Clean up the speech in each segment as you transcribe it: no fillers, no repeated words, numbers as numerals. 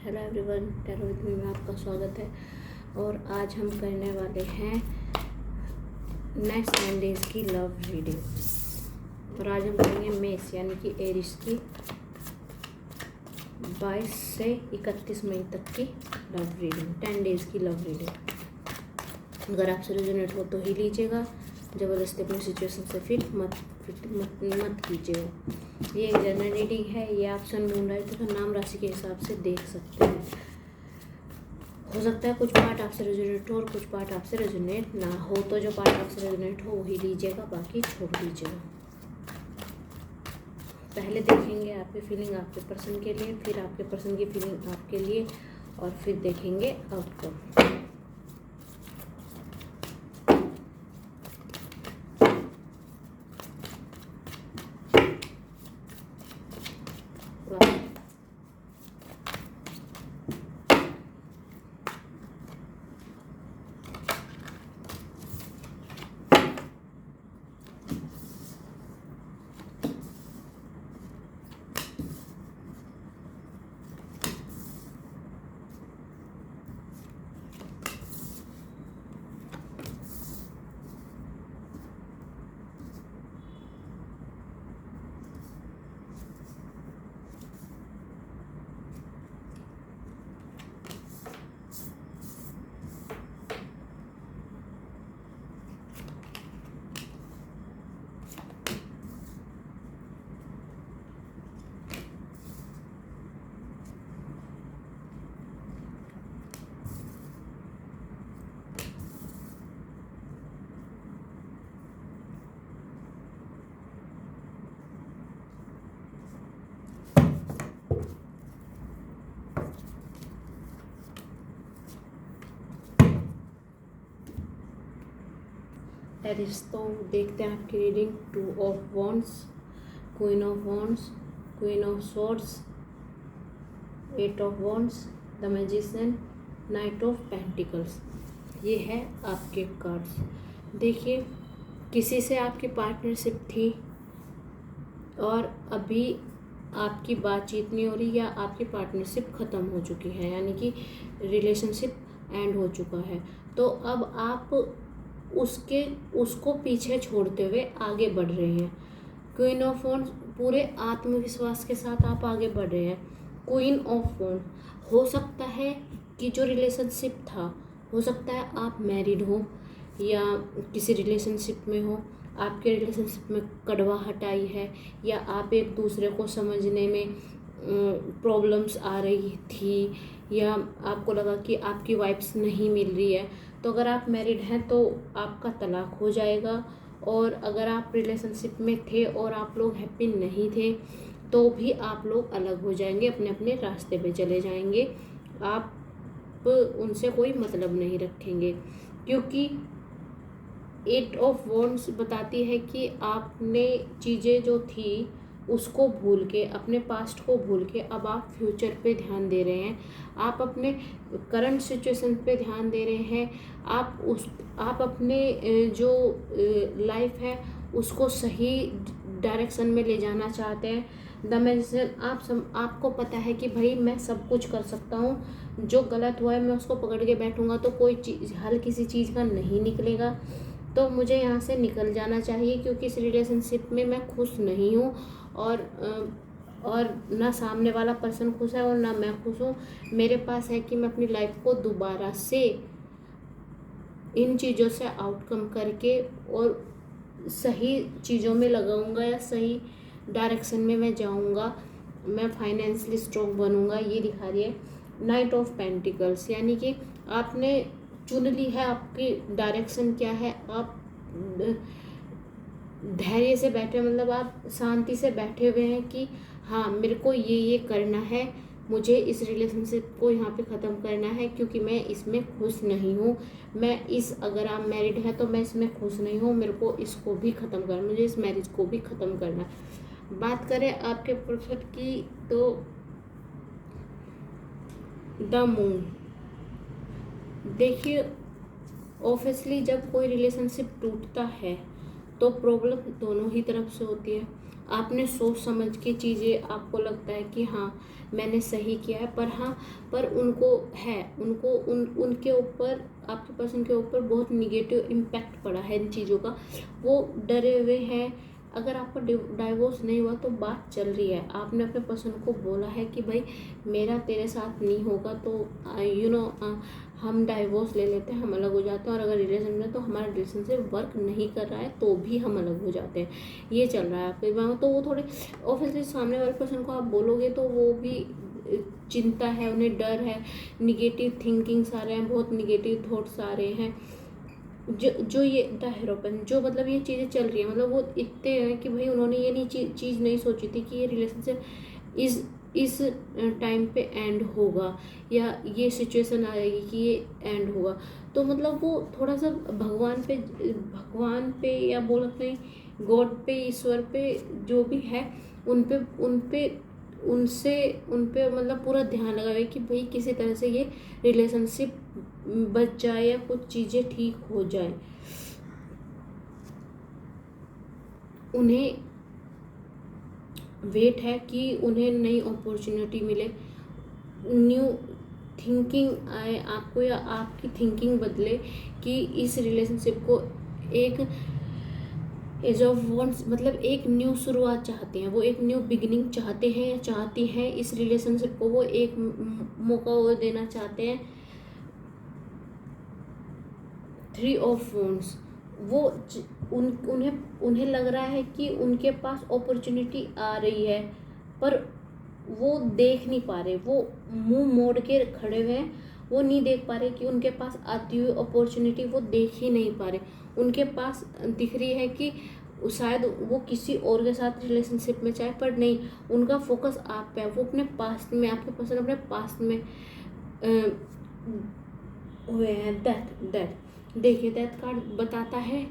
Hello everyone, tarot with me में आपका स्वागत है। और आज हम करने वाले हैं नेक्स्ट 10 डेज़ की लव रीडिंग। और आज हम करेंगे मेष यानी कि एरिस की 22 से 31 मई तक की लव रीडिंग, 10 डेज़ की लव रीडिंग। अगर आपसे रेजोनेट हो तो ही लीजिएगा, ज़बरदस्ती अपनी सिचुएशन से फिट मत कीजिएगा। ये एक जनरल रीडिंग है, ये आप सन मून राशि तथा नाम राशि के हिसाब से देख सकते हैं। हो सकता है कुछ पार्ट आपसे रेजोनेट हो और कुछ पार्ट आपसे रेजोनेट ना हो, तो जो पार्ट आपसे रेजोनेट हो वही लीजिएगा, बाकी छोड़ दीजिएगा। पहले देखेंगे आपकी फीलिंग आपके पर्सन के लिए, फिर आपके पर्सन की फीलिंग आपके लिए, और फिर देखेंगे आउटकम। एरिस, तो देखते हैं आपकी reading. 2 of wands, queen of wands, queen of swords, 8 of wands, the magician, night of pentacles. ये है आपके कार्ड्स। देखिए, किसी से आपकी पार्टनरशिप थी और अभी आपकी बातचीत नहीं हो रही, या आपकी पार्टनरशिप ख़त्म हो चुकी है, यानी कि रिलेशनशिप एंड हो चुका है। तो अब आप उसको पीछे छोड़ते हुए आगे बढ़ रहे हैं। क्वीन ऑफ वॉन्ड्स, पूरे आत्मविश्वास के साथ आप आगे बढ़ रहे हैं। क्वीन ऑफ वॉन्ड, हो सकता है कि जो रिलेशनशिप था, हो सकता है आप मैरिड हो या किसी रिलेशनशिप में हो, आपके रिलेशनशिप में कड़वाहट आई है, या आप एक दूसरे को समझने में प्रॉब्लम्स आ रही थी, या आपको लगा कि आपकी वाइब्स नहीं मिल रही है। तो अगर आप मैरिड हैं तो आपका तलाक हो जाएगा, और अगर आप रिलेशनशिप में थे और आप लोग हैप्पी नहीं थे तो भी आप लोग अलग हो जाएंगे, अपने अपने रास्ते पे चले जाएंगे। आप उनसे कोई मतलब नहीं रखेंगे, क्योंकि 8 ऑफ वॉन्ड्स बताती है कि आपने चीज़ें जो थी उसको भूल के, अपने पास्ट को भूल के अब आप फ्यूचर पे ध्यान दे रहे हैं। आप अपने करंट सिचुएशन पे ध्यान दे रहे हैं। आप अपने जो लाइफ है उसको सही डायरेक्शन में ले जाना चाहते हैं। द मैजिशियन, आपको पता है कि भाई मैं सब कुछ कर सकता हूँ, जो गलत हुआ है मैं उसको पकड़ के बैठूंगा तो कोई चीज़ हल किसी चीज़ का नहीं निकलेगा। तो मुझे यहाँ से निकल जाना चाहिए, क्योंकि इस रिलेशनशिप में मैं खुश नहीं हूँ, और ना सामने वाला पर्सन खुश है और ना मैं खुश हूँ। मेरे पास है कि मैं अपनी लाइफ को दोबारा से इन चीज़ों से आउटकम करके और सही चीज़ों में लगाऊंगा, या सही डायरेक्शन में मैं जाऊंगा, मैं फाइनेंशियली स्ट्रॉन्ग बनूंगा। ये दिखा रही है नाइट ऑफ पेंटिकल्स, यानी कि आपने चुन ली है, आपकी डायरेक्शन क्या है। आप धैर्य से बैठे, मतलब आप शांति से बैठे हुए हैं कि हाँ, मेरे को ये करना है, मुझे इस रिलेशनशिप को यहाँ पे ख़त्म करना है, क्योंकि मैं इसमें खुश नहीं हूँ। अगर आप मैरिड हैं तो मैं इसमें खुश नहीं हूँ, मेरे को इसको भी ख़त्म करना, मुझे इस मैरिज को भी ख़त्म करना है। बात करें आपके प्रोफेट की, तो द मून, देखिए ऑब्वियसली जब कोई रिलेशनशिप टूटता है तो प्रॉब्लम दोनों ही तरफ से होती है। आपने सोच समझ के चीज़ें, आपको लगता है कि हाँ मैंने सही किया है, पर उनको है, उनको उनके ऊपर, आपके पर्सन के ऊपर बहुत निगेटिव इम्पैक्ट पड़ा है इन चीज़ों का। वो डरे हुए हैं। अगर आपका डाइवोर्स नहीं हुआ तो बात चल रही है, आपने अपने पर्सन को बोला है कि भाई मेरा तेरे साथ नहीं होगा तो हम डाइवोर्स ले लेते हैं, हम अलग हो जाते हैं। और अगर रिलेशन में तो हमारा रिलेशनशिप वर्क नहीं कर रहा है तो भी हम अलग हो जाते हैं, ये चल रहा है आपके दिमाग में। तो वो थोड़े ऑब्वियसली सामने वाले पर्सन को आप बोलोगे तो वो भी चिंता है, उन्हें डर है, निगेटिव थिंकिंग्स आ रहे हैं, बहुत निगेटिव थॉट्स आ रहे हैं। जो ये द हेरोपन, जो मतलब ये चीज़ें चल रही है, मतलब वो इतने हैं कि भाई उन्होंने ये नहीं चीज़ नहीं सोची थी कि ये रिलेशनशिप इस टाइम पे एंड होगा, या ये सिचुएशन आएगी कि ये एंड होगा। तो मतलब वो थोड़ा सा भगवान पे या बोल सकते हैं गॉड पे, ईश्वर पे, जो भी है उन पे मतलब पूरा ध्यान लगावे कि भाई किसी तरह से ये रिलेशनशिप बच जाए या कुछ चीज़ें ठीक हो जाए। उन्हें वेट है कि उन्हें नई अपॉर्चुनिटी मिले, न्यू थिंकिंग आए आपको, या आपकी थिंकिंग बदले कि इस रिलेशनशिप को एक एज ऑफ वॉन्ट्स, मतलब एक न्यू शुरुआत चाहते हैं, वो एक न्यू बिगिनिंग चाहते हैं या चाहती हैं। इस रिलेशनशिप को वो एक मौका वो देना चाहते हैं। 3 ऑफ वॉन्ट्स, वो उन्हें लग रहा है कि उनके पास अपॉर्चुनिटी आ रही है, पर वो देख नहीं पा रहे, वो मुंह मोड़ के खड़े हुए हैं, वो नहीं देख पा रहे कि उनके पास आती हुई अपॉर्चुनिटी वो देख ही नहीं पा रहे। उनके पास दिख रही है कि शायद वो किसी और के साथ रिलेशनशिप में चाहे, पर नहीं, उनका फोकस आप पे है। वो अपने पास्ट में, आपके पर्सन अपने पास्ट में हुए हैं। डेथ देखिए, डेथ कार्ड बताता है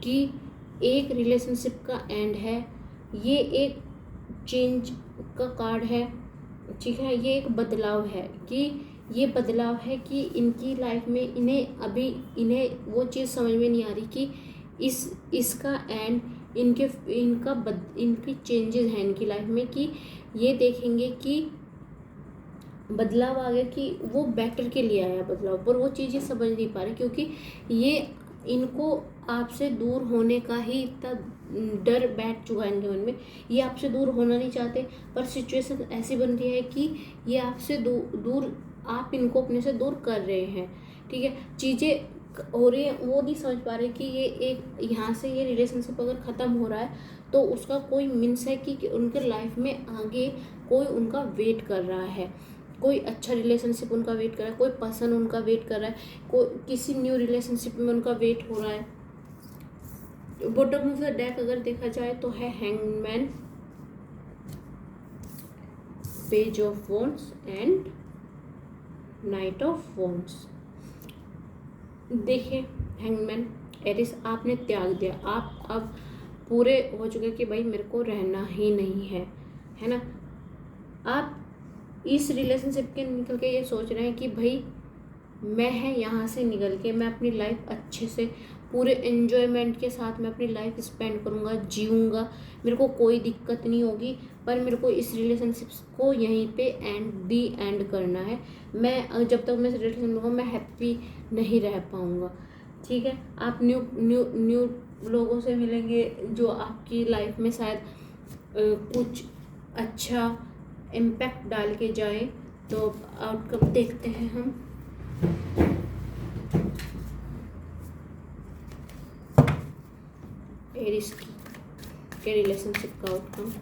कि एक रिलेशनशिप का एंड है, ये एक चेंज का कार्ड है, ठीक है। ये एक बदलाव है कि इनकी लाइफ में इन्हें वो चीज़ समझ में नहीं आ रही कि इसका एंड इनकी चेंजेस हैं इनकी लाइफ में, कि ये देखेंगे कि बदलाव आ गया, कि वो बेटर के लिए आया बदलाव, पर वो चीज़ें समझ नहीं पा रहे क्योंकि ये इनको आपसे दूर होने का ही इतना डर बैठ चुका है इनके मन में। ये आपसे दूर होना नहीं चाहते, पर सिचुएशन ऐसी बन रही है कि ये आपसे दूर आप इनको अपने से दूर कर रहे हैं, ठीक है। चीज़ें हो रही है, वो नहीं समझ पा रहे कि ये एक यहाँ से ये रिलेशनशिप अगर ख़त्म हो रहा है तो उसका कोई मीन्स है कि उनके लाइफ में आगे कोई उनका वेट कर रहा है, कोई अच्छा रिलेशनशिप उनका वेट कर रहा है, कोई पर्सन उनका वेट कर रहा है, कोई किसी न्यू रिलेशनशिप में उनका वेट हो रहा है। बॉटम ऑफ द डेक अगर देखा जाए तो है hangman, page of wands and night of wands. देखिए हैंगमैन, एरिस आपने त्याग दिया, आप अब पूरे हो चुके कि भाई मेरे को रहना ही नहीं है ना। आप इस रिलेशनशिप के निकल के ये सोच रहे हैं कि भाई मैं है यहाँ से निकल के मैं अपनी लाइफ अच्छे से पूरे एन्जॉयमेंट के साथ मैं अपनी लाइफ स्पेंड करूँगा, जीऊँगा, मेरे को कोई दिक्कत नहीं होगी, पर मेरे को इस रिलेशनशिप को यहीं पे एंड करना है। मैं जब तक मैं इस रिलेशन में हूँ मैं हैप्पी नहीं रह पाऊँगा, ठीक है। आप न्यू लोगों से मिलेंगे जो आपकी लाइफ में शायद कुछ अच्छा इम्पैक्ट डाल के जाए। तो आउटकम देखते हैं हम। एरिस के रिलेशनशिप का आउटकम।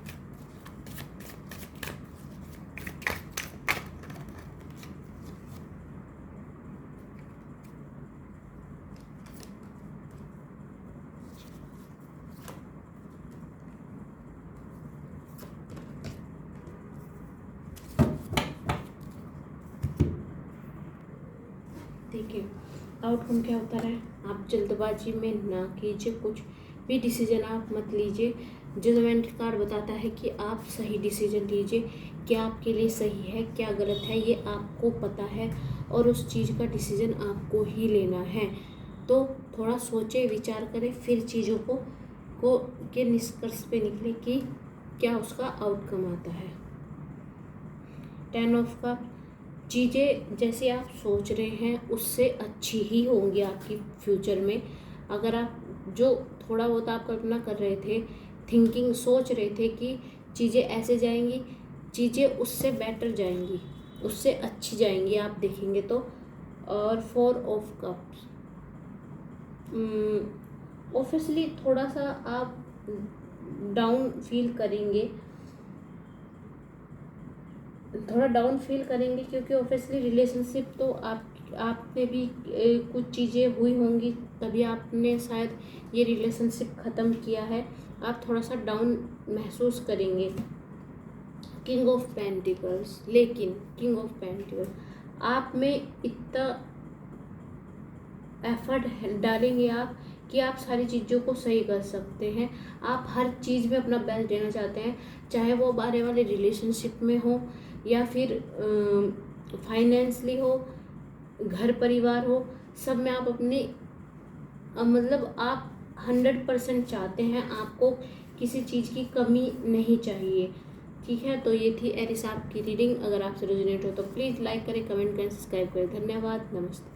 देखिए आउटकम क्या होता है, आप जल्दबाजी में ना कीजिए, कुछ भी डिसीजन आप मत लीजिए। जजमेंट कार्ड बताता है कि आप सही डिसीजन लीजिए, क्या आपके लिए सही है क्या गलत है ये आपको पता है, और उस चीज़ का डिसीजन आपको ही लेना है। तो थोड़ा सोचे विचार करें, फिर चीज़ों के निष्कर्ष पे निकले कि क्या उसका आउटकम आता है। 10 ऑफ कप, चीज़ें जैसे आप सोच रहे हैं उससे अच्छी ही होंगी आपकी फ्यूचर में। अगर आप जो थोड़ा बहुत आप कल्पना कर रहे थे, थिंकिंग सोच रहे थे कि चीज़ें ऐसे जाएंगी, चीज़ें उससे बेटर जाएंगी, उससे अच्छी जाएंगी आप देखेंगे तो। और 4 ऑफ कप्स, ऑब्वियसली थोड़ा सा आप डाउन फील करेंगे, क्योंकि ऑब्वियसली रिलेशनशिप तो आपने भी कुछ चीज़ें हुई होंगी तभी आपने शायद ये रिलेशनशिप ख़त्म किया है। आप थोड़ा सा डाउन महसूस करेंगे। किंग ऑफ पेंटिकल्स, लेकिन किंग ऑफ पेंटिकल्स आप में इतना एफर्ट डालेंगे आप कि आप सारी चीज़ों को सही कर सकते हैं। आप हर चीज़ में अपना बेस्ट देना चाहते हैं, चाहे वो बारे वाले रिलेशनशिप में हो या फिर फाइनेंशली हो, घर परिवार हो, सब में आप अपने मतलब आप 100% चाहते हैं, आपको किसी चीज़ की कमी नहीं चाहिए। ठीक है, तो ये थी एरिस आपकी रीडिंग। अगर आपसे रेजोनेट हो तो प्लीज़ लाइक करें, कमेंट करें, सब्सक्राइब करें। धन्यवाद, नमस्ते।